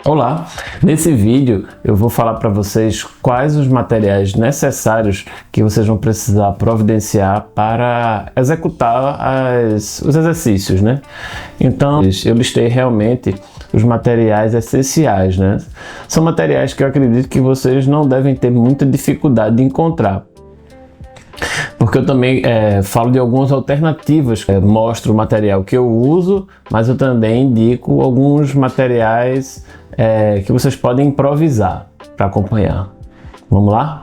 Olá, nesse vídeo eu vou falar para vocês quais os materiais necessários que vocês vão precisar providenciar para executar os exercícios, né? Então eu listei realmente os materiais essenciais, né? São materiais que eu acredito que vocês não devem ter muita dificuldade de encontrar. Porque eu também falo de algumas alternativas, mostro o material que eu uso, mas eu também indico alguns materiais que vocês podem improvisar para acompanhar. Vamos lá?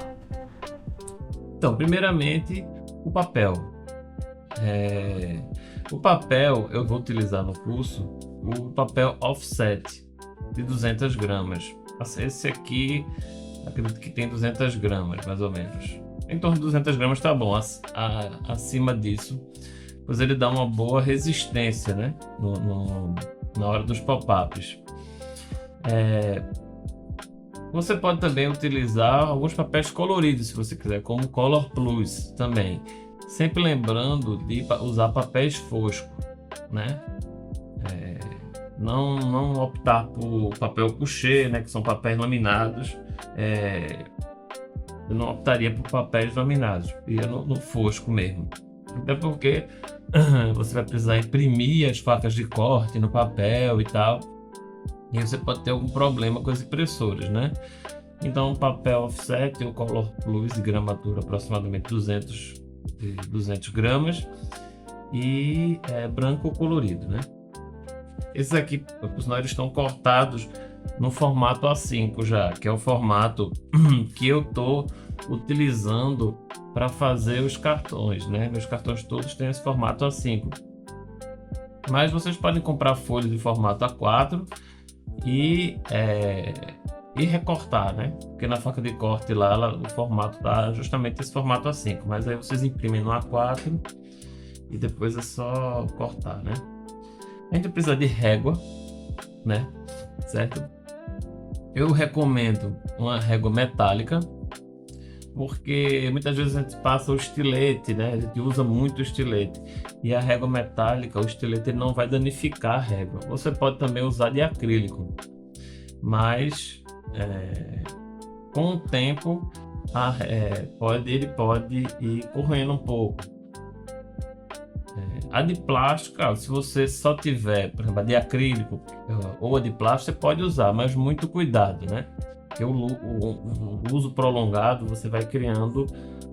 Então, primeiramente, o papel. O papel eu vou utilizar no curso o papel offset de 200 gramas. Esse aqui, acredito que tem 200 gramas, mais ou menos. Em torno de 200 gramas tá bom, acima disso, pois ele dá uma boa resistência, né? Na hora dos pop-ups. Você pode também utilizar alguns papéis coloridos, se você quiser, como Color Plus também. Sempre lembrando de usar papéis foscos, né? Não optar por papel couché, né? Que são papéis laminados. Eu não optaria por papéis laminados, ia no fosco mesmo. Até porque você vai precisar imprimir as facas de corte no papel e tal. E você pode ter algum problema com as impressoras, né? Então, o papel offset, o Color Plus de gramatura aproximadamente 200 gramas e branco colorido, né? Esses aqui, os nós estão cortados no formato A5 já, que é o formato que eu estou utilizando para fazer os cartões, né? Meus cartões todos têm esse formato A5. Mas vocês podem comprar folhas de formato A4 e recortar, né? Porque na faca de corte lá o formato tá justamente esse formato A5, mas aí vocês imprimem no A4 e depois é só cortar, né? A gente precisa de régua, né? Certo? Eu recomendo uma régua metálica, porque muitas vezes a gente passa o estilete, né? A gente usa muito o estilete. E a régua metálica, o estilete ele não vai danificar a régua. Você pode também usar de acrílico, mas com o tempo ele pode ir correndo um pouco. A de plástico, se você só tiver, por exemplo, a de acrílico ou a de plástico, você pode usar, mas muito cuidado, né? Porque o uso prolongado você vai criando,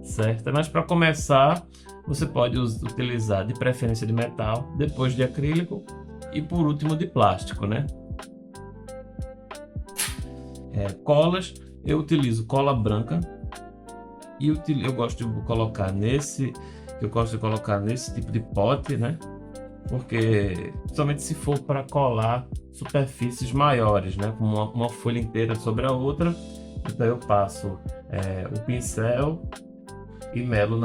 certo? Mas para começar, você pode utilizar de preferência de metal, depois de acrílico e por último de plástico, né? Colas, eu utilizo cola branca e eu gosto de colocar nesse tipo de pote, né? Porque somente se for para colar superfícies maiores, né? Como uma folha inteira sobre a outra, então eu passo o pincel e melo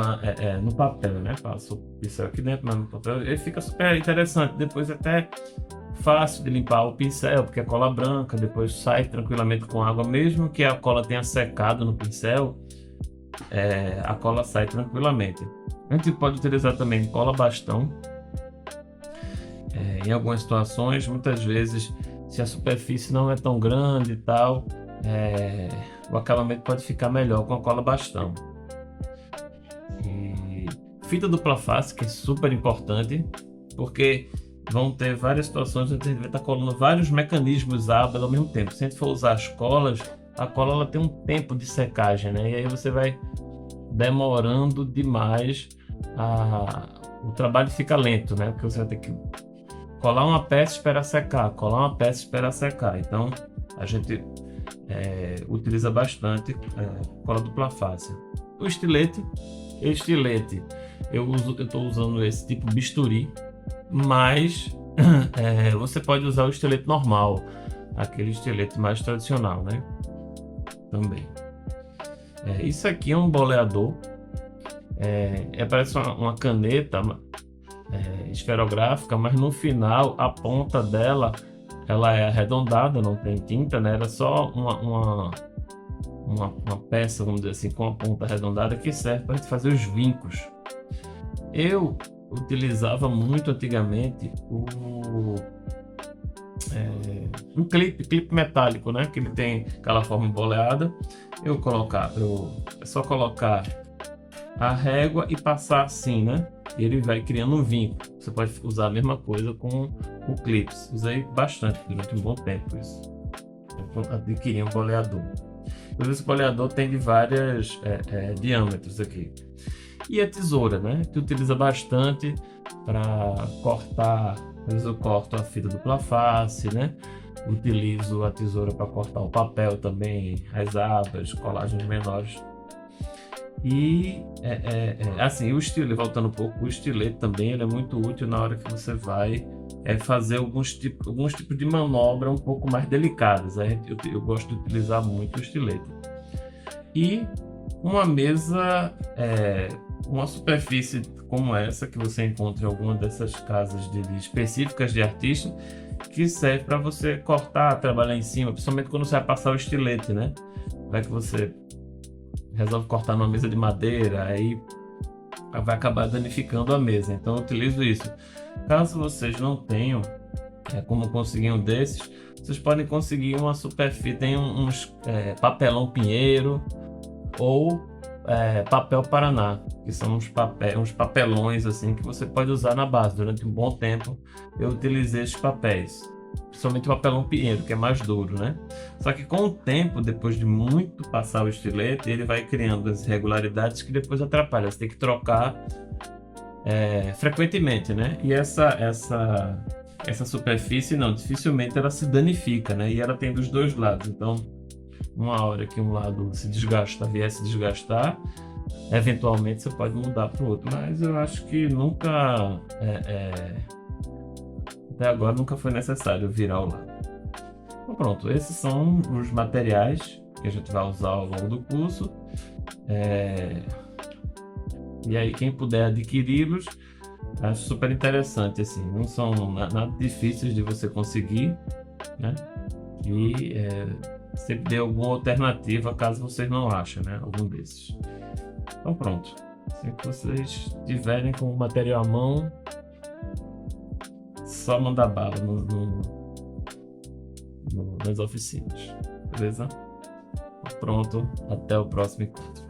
no papel, né? Passo o pincel aqui dentro, no papel, ele fica super interessante. Depois até fácil de limpar o pincel, porque é cola branca, depois sai tranquilamente com água, mesmo que a cola tenha secado no pincel, a cola sai tranquilamente. A gente pode utilizar também cola bastão. Em algumas situações, muitas vezes, se a superfície não é tão grande e tal, o acabamento pode ficar melhor com a cola bastão. E fita dupla face, que é super importante, porque vão ter várias situações onde a gente vai estar colando vários mecanismos árvores ao mesmo tempo. Se a gente for usar as colas, a cola ela tem um tempo de secagem, né? E aí você vai demorando demais, o trabalho fica lento, né? Porque você vai ter que colar uma peça e esperar secar, colar uma peça e esperar secar. Então a gente utiliza bastante cola dupla face. O estilete, eu estou usando esse tipo bisturi, mas você pode usar o estilete normal, aquele estilete mais tradicional, né? Também. Isso aqui é um boleador, parece uma caneta esferográfica, mas no final a ponta dela ela é arredondada, não tem tinta, né? Era só uma peça, vamos dizer assim, com a ponta arredondada que serve para a gente fazer os vincos. Eu utilizava muito antigamente um clipe metálico, né? Que ele tem aquela forma boleada. É só colocar a régua e passar assim, né? E ele vai criando um vinco. Você pode usar a mesma coisa com o clips. Usei bastante durante um bom tempo isso. Eu adquiri um boleador. Esse boleador tem de vários diâmetros aqui. E a tesoura, né? Que utiliza bastante para cortar. Às vezes eu corto a fita dupla face, né? Utilizo a tesoura para cortar o papel também, as abas, colagens menores. E assim, o estilete, voltando um pouco, o estilete também ele é muito útil na hora que você vai fazer alguns tipos de manobra um pouco mais delicadas. Eu gosto de utilizar muito o estilete. E uma mesa, uma superfície como essa que você encontra em alguma dessas casas específicas de artista, que serve para você cortar, trabalhar em cima, principalmente quando você vai passar o estilete, né? Vai que você resolve cortar numa mesa de madeira, aí vai acabar danificando a mesa. Então eu utilizo isso. Caso vocês não tenham como conseguir um desses, vocês podem conseguir uma superfície, tem uns papelão pinheiro ou papel Paraná, que são uns papelões assim que você pode usar na base. Durante um bom tempo eu utilizei esses papéis, principalmente o papelão pinheiro, que é mais duro, né? Só que com o tempo, depois de muito passar o estilete, ele vai criando as irregularidades que depois atrapalham. Você tem que trocar frequentemente, né? E essa superfície, não, dificilmente ela se danifica, né? E ela tem dos dois lados. Então, uma hora que um lado vier se desgastar, eventualmente você pode mudar para o outro. Mas eu acho que nunca, até agora, nunca foi necessário virar o lado. Então pronto, esses são os materiais que a gente vai usar ao longo do curso. E aí quem puder adquiri-los, acho super interessante, assim, não são nada difíceis de você conseguir, né? E sempre dê alguma alternativa caso vocês não achem, né? Algum desses. Então pronto, assim que vocês tiverem com o material à mão, só mandar bala nas oficinas, beleza? Pronto, até o próximo encontro.